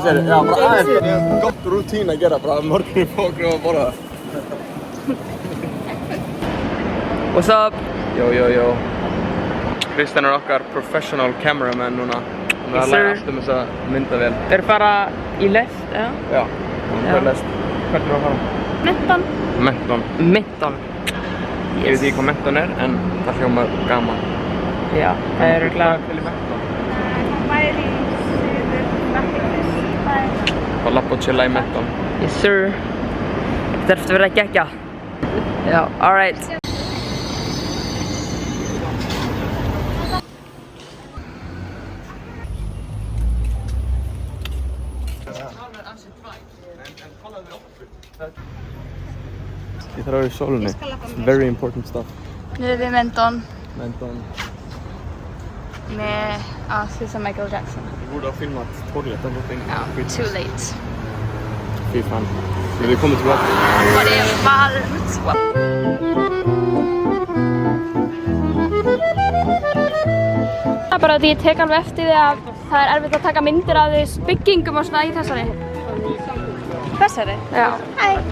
ser det. Ja, det är gott rutin att göra bra morgon folk och bara. What's up? Yo. Christian är okkar professional cameraman nuna. Yes, sir. Astumassa myntavel. Er bara í lest, ja? Ja. Ja. Lest. Hvernig var það? Menton. Ég veit ekki hvað menton er, en það hljómar gaman. Já, það er örugglega Bæri suður Bakkanes. Bara lappa og chilla í menton. Yes sir. Þetta er eftir að vera geggja. Já, alright. Ég þarf að vera í sólunni. Very important stuff. Nu är vi i Menton Menton. med Susan Michael Jackson. Vi borde ha filmat torget där borta inne. Ja, too late. Fy fan. Men vi kommer tillbaka. Vad det är varmt. Það er bara að ég tek alveg eftir því að það er erfitt að taka myndir af því byggingum og svona í þessari. Þessari? Já.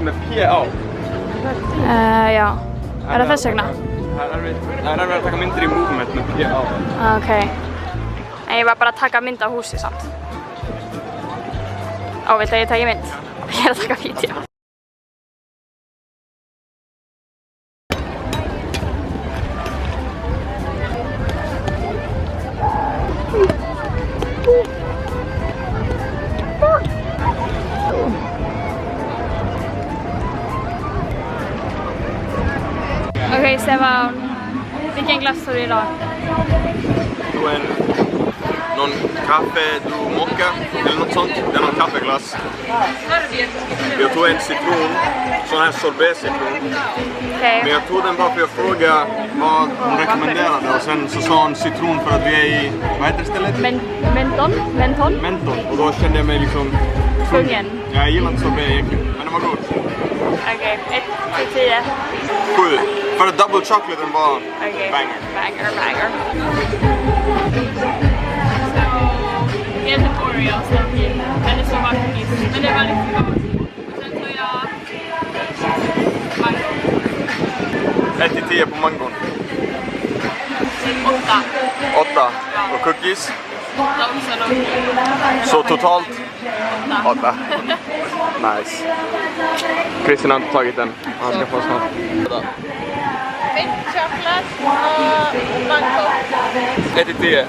Með P.A. Já. Er það þess vegna? Það er erfitt að taka myndir í movement með P.A. Ok. En ég var bara að taka mynd af húsi samt. Ó, viltu að ég taki mynd? Ég er að taka vídeo. Okej, Stefan. Vilken glass har du idag? Du är någon kaffe du mocka eller något sånt. Det är någon kaffeglass. Jag tog en citron, sån här sorbet-citron. Okej. Men jag tog den bara för att fråga vad hon rekommenderade och sen så sa hon citron för att vi är i, vad heter det stället? Menton? Menton. Och då kände jag mig liksom Tvungen. Jag gillar inte sorbet egentligen, men den var god. Okej, 1 till 10. 7. För att double chocolaten var Okej. banger. Banger. Helt en Oreo som eller så var cookies. Men det var lite gott. Och sen tog jag mango. 1 till 10 på mangon. 8. 8. Och cookies. 8 också då. Så totalt 8. Nice. Christian har inte tagit den. Han ska få snart. Mint chocolate och mango. 1 till 10. 8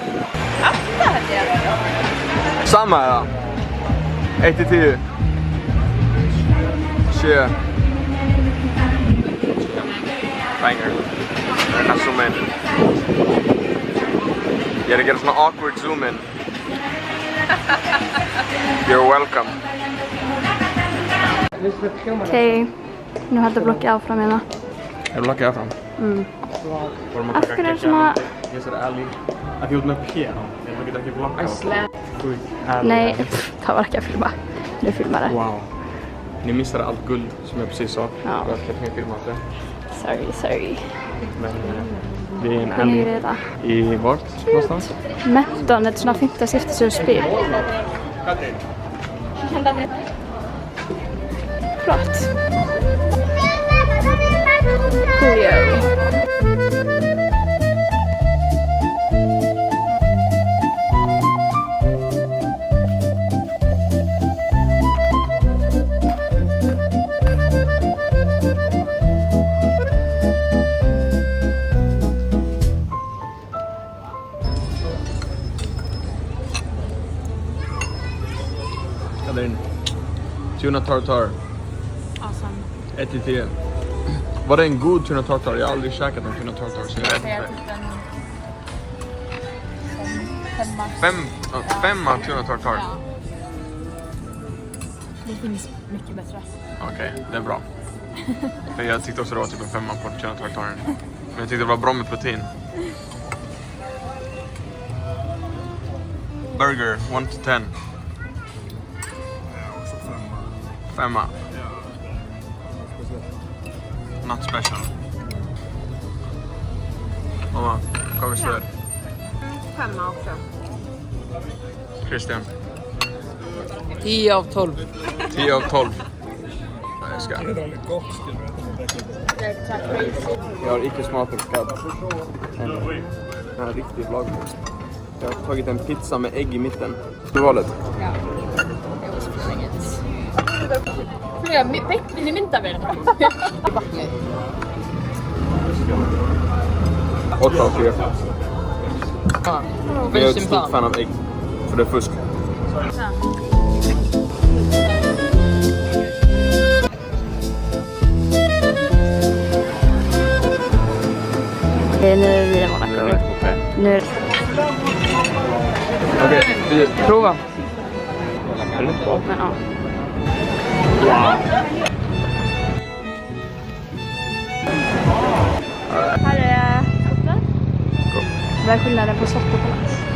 hade jag. Samma ja. 1 till 10. 20. Banger. Den här zoom in. Jag gör såna awkward zoom in. You're welcome. Okej, nu hade jag blockat av fram henne. Är du lackad fram? Varför är det såna... Jag ser ärlig. Att jag gjort med P. Jag brukar inte blocka. Nej, ta vad jag filma. Du filmar det. Wow. Ni missade allt guld som jag precis sa. Ja. Jag ska inte filma det. Sorry. Men det är en Kan ni alley reda? i vart någonstans? Menton, ett sånt här 50-60-spel. Flott. Coolio. Karin. Tuna tartar. Awesome. 1 till 10. Var det en god tuna tartar? Jag har aldrig käkat en tuna tartar så jag vet inte. Femma tuna tartar. Det finns mycket bättre. Okej, det är bra. För jag tyckte också det var typ en 5 på tuna tartaren. Men jag tyckte det var bra med protein. Burger, 1 to 10. 5. Not special. Mamma, vad vi slår? 5 också. Christian. 10 av 12. 10 av 12. Nej, jag ska. Jag har inte smakat en riktig vloggpost. Jag har tagit en pizza med ägg i mitten. Hur var det? Ja. Vill ni mynta med den? 8 av 10. Men jag är ett stort fan av ägg. För det är fusk. Nu är vi i Monaco. Nu. Okej, vi Prova. är det inte bra? Men ja. Här är koppen. Vad är skillnaden på slott och palats?